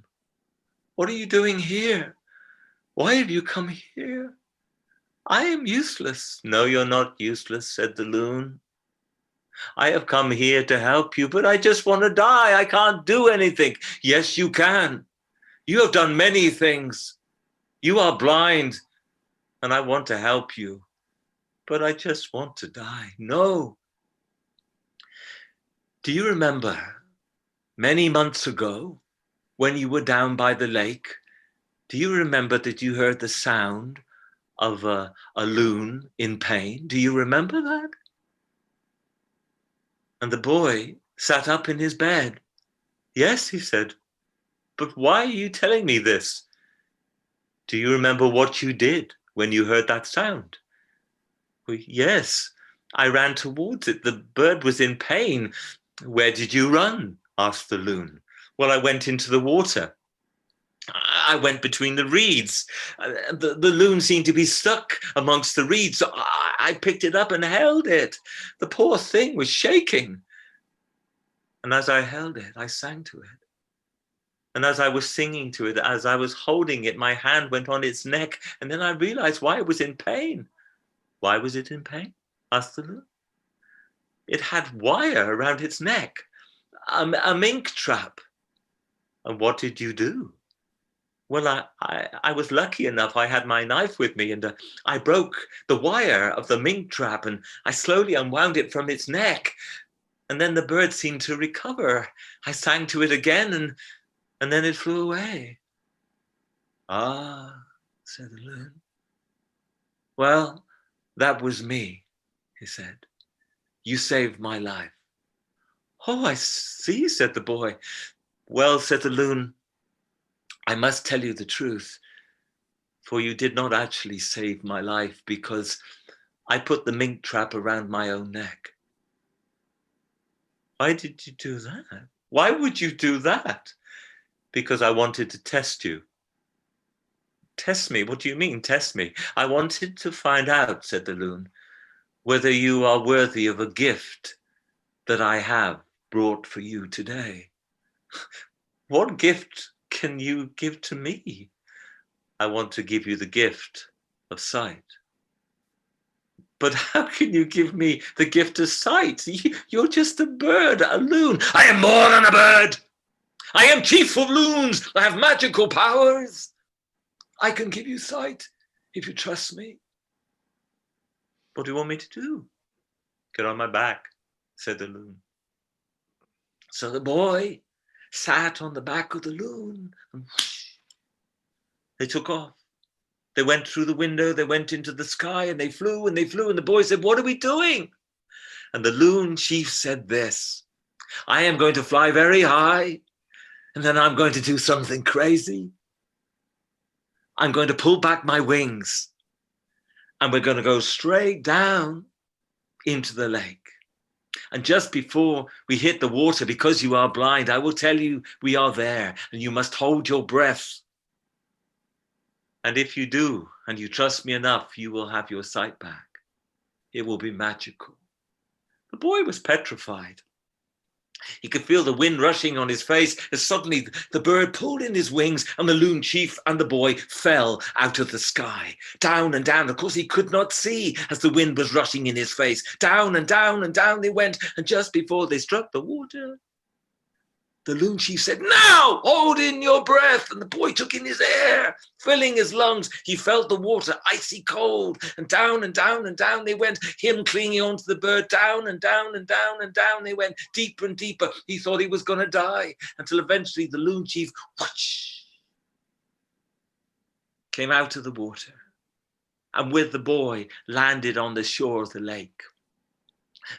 What are you doing here? Why have you come here? I am useless. No, you're not useless, said the loon. I have come here to help you, but I just want to die. I can't do anything. Yes, you can. You have done many things. You are blind, and I want to help you, but I just want to die. No. Do you remember many months ago when you were down by the lake? Do you remember that you heard the sound of a loon in pain? Do you remember that? And the boy sat up in his bed. Yes, he said, but why are you telling me this? Do you remember what you did when you heard that sound? Well, yes, I ran towards it. The bird was in pain. Where did you run? Asked the loon. Well, I went into the water. I went between the reeds. The loon seemed to be stuck amongst the reeds. So I picked it up and held it. The poor thing was shaking. And as I held it, I sang to it. And as I was singing to it, as I was holding it, my hand went on its neck. And then I realized why it was in pain. Why was it in pain? Asked the loon. It had wire around its neck, a mink trap. And what did you do? Well, I was lucky enough. I had my knife with me, and I broke the wire of the mink trap, and I slowly unwound it from its neck. And then the bird seemed to recover. I sang to it again, and then it flew away. Ah, said the loon. Well, that was me, he said. You saved my life. Oh, I see, said the boy. Well, said the loon, I must tell you the truth, for you did not actually save my life because I put the mink trap around my own neck. Why did you do that? Why would you do that? Because I wanted to test you Test me? What do you mean, test me? I wanted to find out, said the loon, whether you are worthy of a gift that I have brought for you today. What gift can you give to me? I want to give you the gift of sight. But how can you give me the gift of sight? You're just a bird, a loon. I am more than a bird. I am chief of loons. I have magical powers. I can give you sight if you trust me. What do you want me to do? Get on my back, said the loon. So the boy sat on the back of the loon and whoosh, they took off. They went through the window, they went into the sky, and they flew and they flew. And the boy said, what are we doing? And the loon chief said this, I am going to fly very high, and then I'm going to do something crazy. I'm going to pull back my wings, and we're going to go straight down into the lake. And just before we hit the water, because you are blind, I will tell you we are there, and you must hold your breath. And if you do, and you trust me enough, you will have your sight back. It will be magical. The boy was petrified. He could feel the wind rushing on his face as suddenly the bird pulled in his wings and the loon chief and the boy fell out of the sky. Down and down. Of course, he could not see as the wind was rushing in his face. Down and down and down they went. And just before they struck the water, the loon chief said, now hold in your breath. And the boy took in his air, filling his lungs. He felt the water icy cold, and down and down and down they went, him clinging onto the bird. Down and down and down and down they went, deeper and deeper. He thought he was going to die, until eventually the loon chief whoosh, came out of the water, and with the boy landed on the shore of the lake.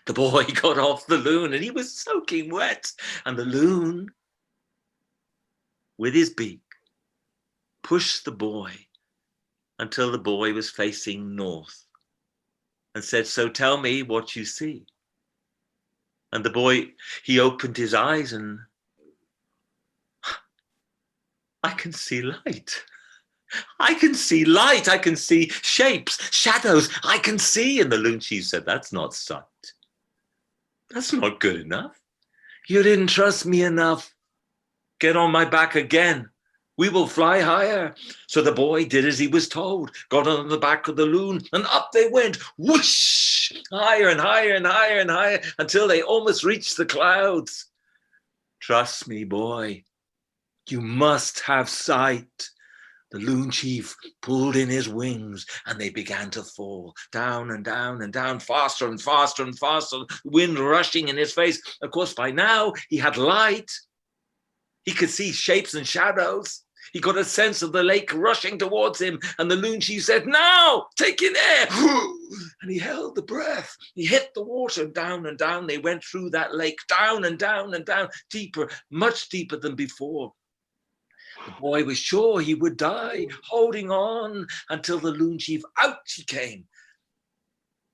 The boy got off the loon and he was soaking wet. And the loon, with his beak, pushed the boy until the boy was facing north and said, so tell me what you see. And the boy, he opened his eyes and I can see light. I can see light. I can see shapes, shadows. I can see. And the loon chief said, that's not sight. That's not good enough. You didn't trust me enough. Get on my back again. We will fly higher. So the boy did as he was told, got on the back of the loon, and up they went, whoosh, higher and higher and higher and higher, until they almost reached the clouds. Trust me, boy. You must have sight. The loon chief pulled in his wings and they began to fall down and down and down, faster and faster and faster, wind rushing in his face. Of course, by now he had light. He could see shapes and shadows. He got a sense of the lake rushing towards him, and the loon chief said, now, take in air. And he held the breath. He hit the water, down and down. They went through that lake, down and down and down, deeper, much deeper than before. The boy was sure he would die, holding on until the loon chief, out he came.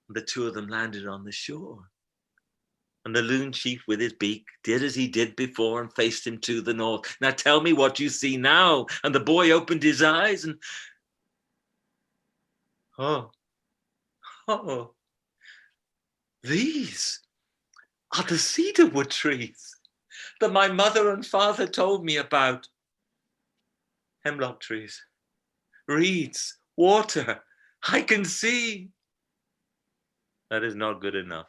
The two of them landed on the shore. And the loon chief with his beak did as he did before and faced him to the north. Now tell me what you see now. And the boy opened his eyes and, oh, these are the cedar wood trees that my mother and father told me about. Hemlock trees, reeds, water, I can see. That is not good enough.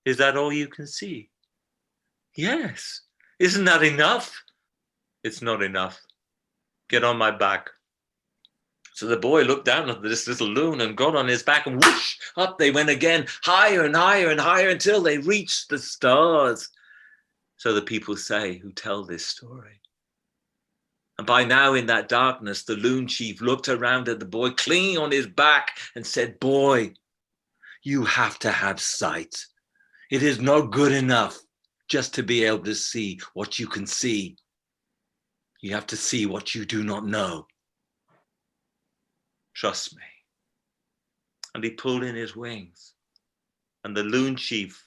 Is that all you can see? Yes. Isn't that enough? It's not enough. Get on my back. So the boy looked down at this little loon and got on his back, and whoosh, up they went again, higher and higher and higher, until they reached the stars. So the people say who tell this story. And by now in that darkness, the loon chief looked around at the boy clinging on his back and said, boy, you have to have sight. It is not good enough just to be able to see what you can see. You have to see what you do not know. Trust me. And he pulled in his wings, and the loon chief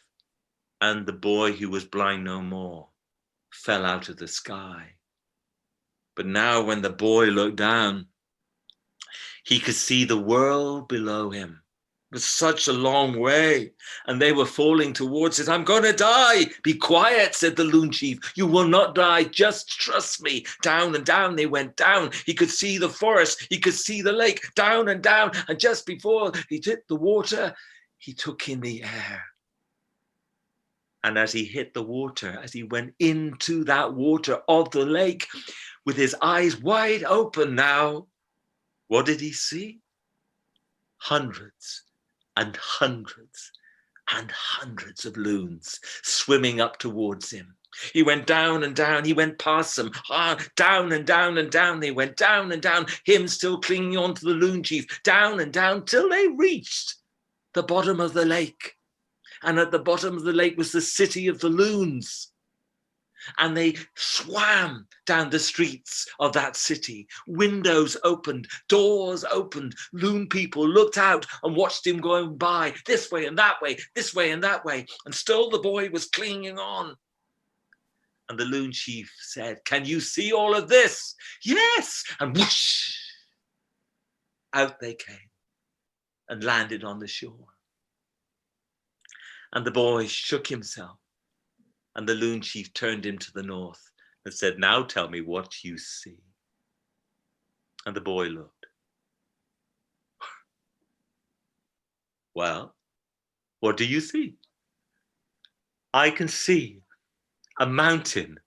and the boy who was blind no more fell out of the sky. But now when the boy looked down, He could see the world below him. It was such a long way, and they were falling towards it. I'm going to die. Be quiet, said the loon chief. You will not die. Just trust me. Down and down they went down. He could see the forest. He could see the lake. Down and down. And just before he hit the water, he took in the air. And as he hit the water, as he went into that water of the lake, with his eyes wide open now, what did he see? Hundreds and hundreds and hundreds of loons swimming up towards him. He went down and down, he went past them, down and down and down, they went down and down, him still clinging on to the loon chief, down and down till they reached the bottom of the lake. And at the bottom of the lake was the city of the loons. And they swam down the streets of that city. Windows opened, doors opened. Loon people looked out and watched him going by this way and that way, this way and that way. And still the boy was clinging on. And the loon chief said, can you see all of this? Yes. And whoosh, out they came and landed on the shore. And the boy shook himself. And the loon chief turned him to the north and said, now tell me what you see. And the boy looked. Well, what do you see? I can see a mountain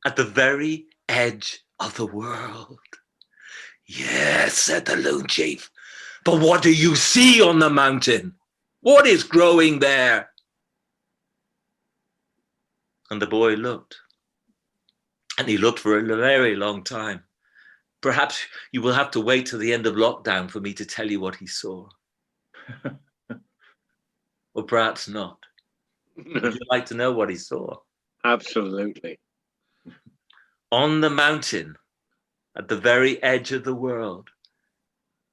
at the very edge of the world. Yes, said the loon chief, but what do you see on the mountain? What is growing there? And the boy looked, and he looked for a very long time. Perhaps you will have to wait till the end of lockdown for me to tell you what he saw. Or perhaps not. Would you like to know what he saw? Absolutely. On the mountain, at the very edge of the world,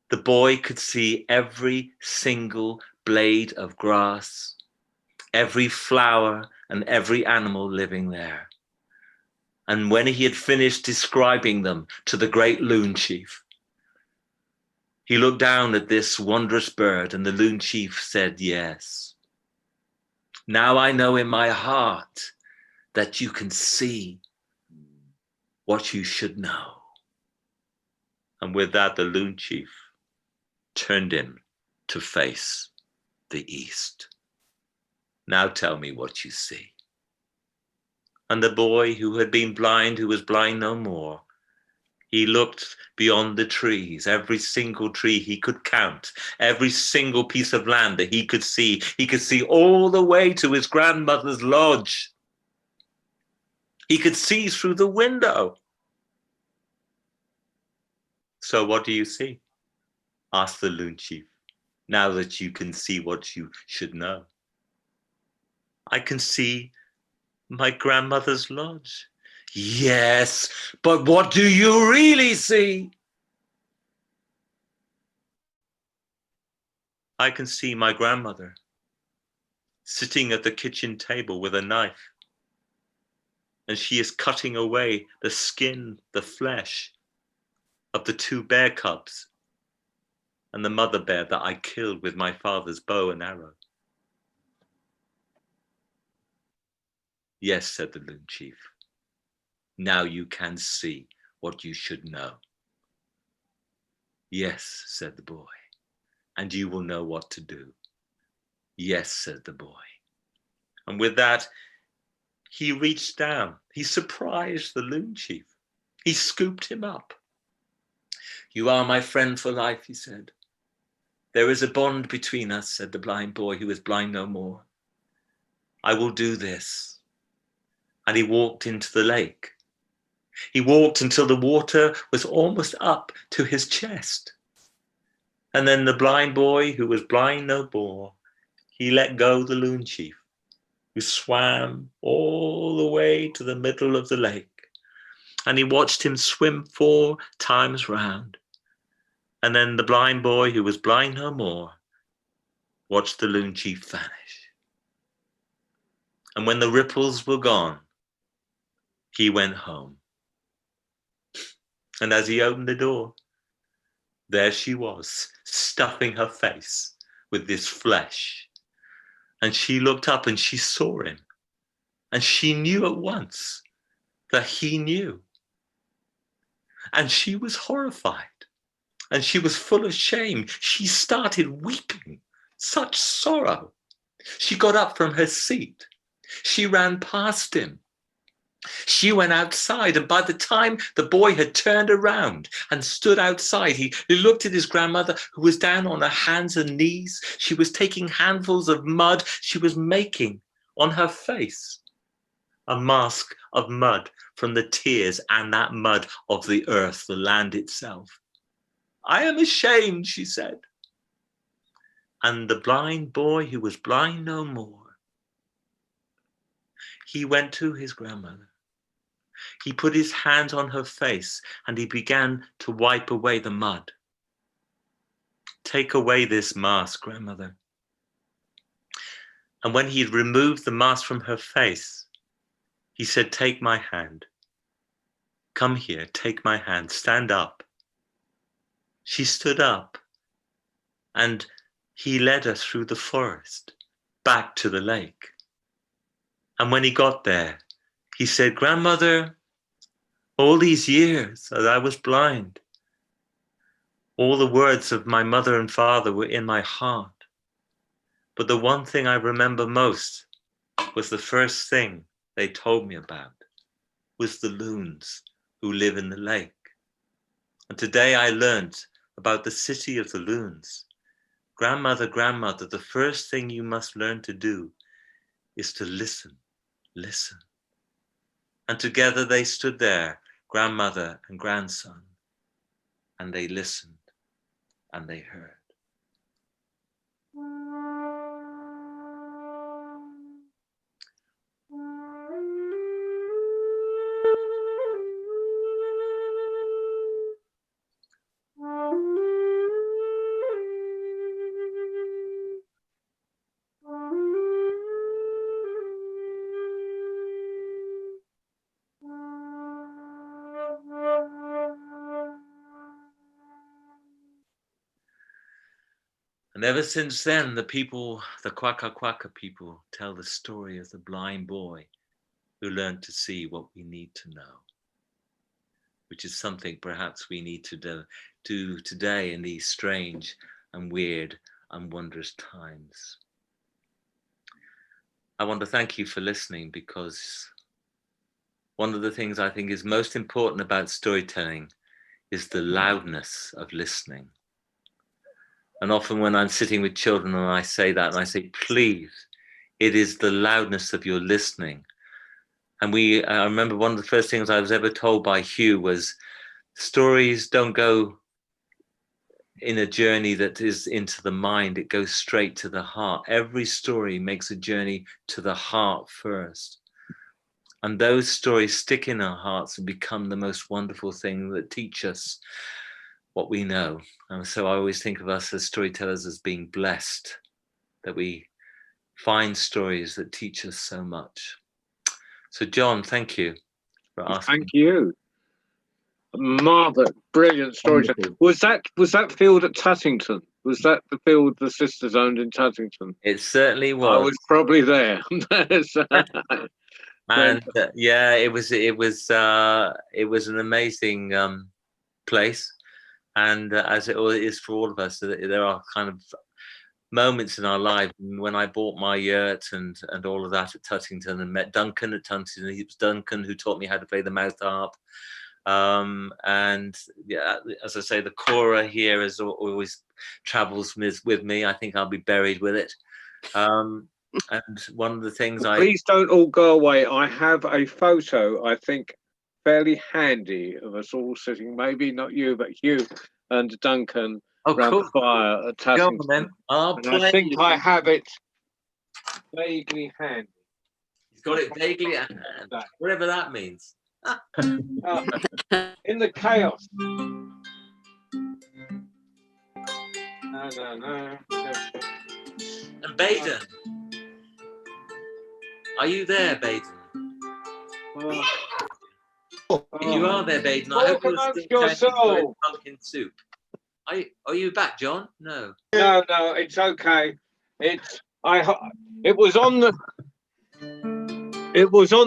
the boy could see every single blade of grass, every flower and every animal living there. And when he had finished describing them to the great loon chief, he looked down at this wondrous bird, and the loon chief said, yes. Now I know in my heart that you can see what you should know. And with that, the loon chief turned him to face the east. Now tell me what you see. And the boy who had been blind, who was blind no more, he looked beyond the trees, every single tree he could count, every single piece of land that he could see. He could see all the way to his grandmother's lodge. He could see through the window. So what do you see? Asked the loon chief, now that you can see what you should know. I can see my grandmother's lodge. Yes, but what do you really see? I can see my grandmother sitting at the kitchen table with a knife, and she is cutting away the skin, the flesh of the 2 bear cubs and the mother bear that I killed with my father's bow and arrow. Yes, said the loon chief. Now you can see what you should know. Yes, said the boy, and you will know what to do. Yes, said the boy. And with that, he reached down. He surprised the loon chief. He scooped him up. You are my friend for life, he said. There is a bond between us, said the blind boy who is blind no more. I will do this. And he walked into the lake. He walked until the water was almost up to his chest. And then the blind boy who was blind no more, he let go the loon chief, who swam all the way to the middle of the lake. And he watched him swim 4 times round. And then the blind boy who was blind no more watched the loon chief vanish. And when the ripples were gone, he went home. And as he opened the door, there she was, stuffing her face with this flesh. And she looked up and she saw him. And she knew at once that he knew. And she was horrified. And she was full of shame. She started weeping, such sorrow. She got up from her seat. She ran past him. She went outside, and by the time the boy had turned around and stood outside, he looked at his grandmother, who was down on her hands and knees. She was taking handfuls of mud. She was making on her face a mask of mud from the tears and that mud of the earth, the land itself. I am ashamed, she said. And the blind boy, who was blind no more, he went to his grandmother. He put his hands on her face and he began to wipe away the mud. Take away this mask, grandmother. And when he had removed the mask from her face, he said, take my hand. Come here, take my hand, stand up. She stood up and he led her through the forest back to the lake. And when he got there, he said, grandmother, all these years that I was blind, all the words of my mother and father were in my heart. But the one thing I remember most was the first thing they told me about, was the loons who live in the lake. And today I learned about the city of the loons. Grandmother, grandmother, the first thing you must learn to do is to listen, listen. And together they stood there, grandmother and grandson, and they listened and they heard. And ever since then, the people, the kwakitutl people, tell the story of the blind boy who learned to see what we need to know, which is something perhaps we need to do today in these strange and weird and wondrous times. I want to thank you for listening, because one of the things I think is most important about storytelling is the loudness of listening. And often when I'm sitting with children and I say that, and I say, please, it is the loudness of your listening. And I remember one of the first things I was ever told by Hugh was, stories don't go in a journey that is into the mind, it goes straight to the heart. Every story makes a journey to the heart first. And those stories stick in our hearts and become the most wonderful thing that teach us what we know. And so I always think of us as storytellers as being blessed, that we find stories that teach us so much. So John, thank you for asking. Thank you. Marvelous, brilliant storytelling. Was that field at Tuttington? Was that the field the sisters owned in Tuttington? It certainly was. I was probably there. And yeah, it was an amazing place. And as it is for all of us, there are kind of moments in our lives. When I bought my yurt and all of that at Tuttington, and met Duncan at Tuttington, it was Duncan who taught me how to play the mouth harp. And yeah, as I say, the kora here is always travels with me. I think I'll be buried with it. And one of the things Please don't all go away. I have a photo, I think, fairly handy of us all sitting, maybe not you, but Hugh and Duncan around the fire at Tuttington. And I think I have it vaguely handy. He's got it vaguely at hand, whatever that means. In the chaos. No. And Baden, are you there, Baden? If you are there, Baden, I hope you're still enjoying pumpkin soup. Are you back, John? No. No, it's okay. It was on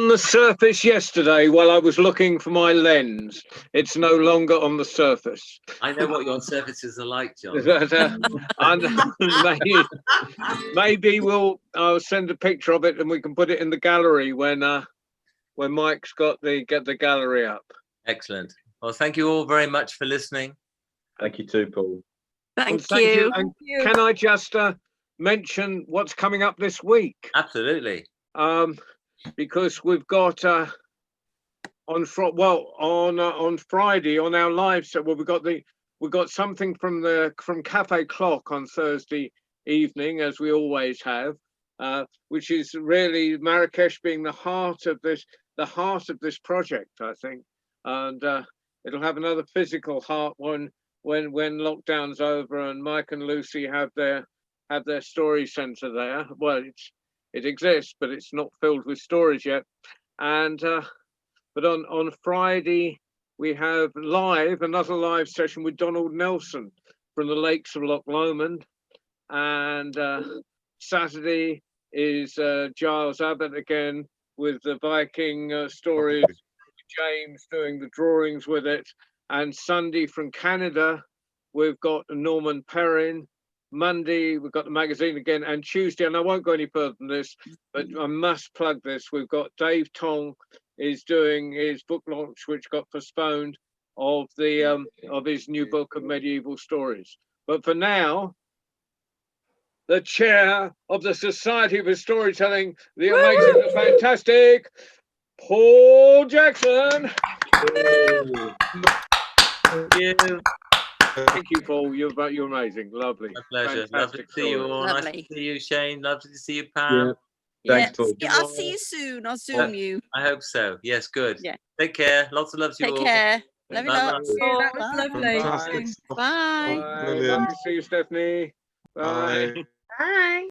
the surface yesterday while I was looking for my lens. It's no longer on the surface. I know what your surfaces are like, John. Maybe I'll send a picture of it and we can put it in the gallery when Mike's get the gallery up. Excellent. Well, thank you all very much for listening. Thank you too, Paul. Thank Thank you. And can I just mention what's coming up this week? Absolutely. Because we've got on Friday on our live set. Well, we've got something from Cafe Clock on Thursday evening, as we always have, which is really Marrakesh being the heart of this project, I think, and it'll have another physical heart when lockdown's over and Mike and Lucy have their story centre there. Well, it exists, but it's not filled with stories yet. And but on Friday we have another live session with Donald Nelson from the Lakes of Loch Lomond, and Saturday is Giles Abbott again with the Viking stories. James doing the drawings with it, and Sunday from Canada we've got Norman Perrin. Monday we've got the magazine again, and Tuesday, and I won't go any further than this, but I must plug this. We've got Dave Tong is doing his book launch, which got postponed, of his new book of medieval stories. But for now, the chair of the Society for Storytelling, the amazing, the fantastic Paul Jackson. Thank you. Thank you, Paul. You're amazing. Lovely. My pleasure. Fantastic Lovely to see you story. all. Lovely. Nice to see you, Shane. Lovely to see you, Pam. Thanks, Paul. I'll see you soon. I'll Zoom you. I hope so. Yes, good. Yeah. Take care. Lots of love to you all. Take care. Love you Bye-bye. lots. That was lovely. Bye. Bye. Bye. Love to see you, Stephanie. Bye. Bye.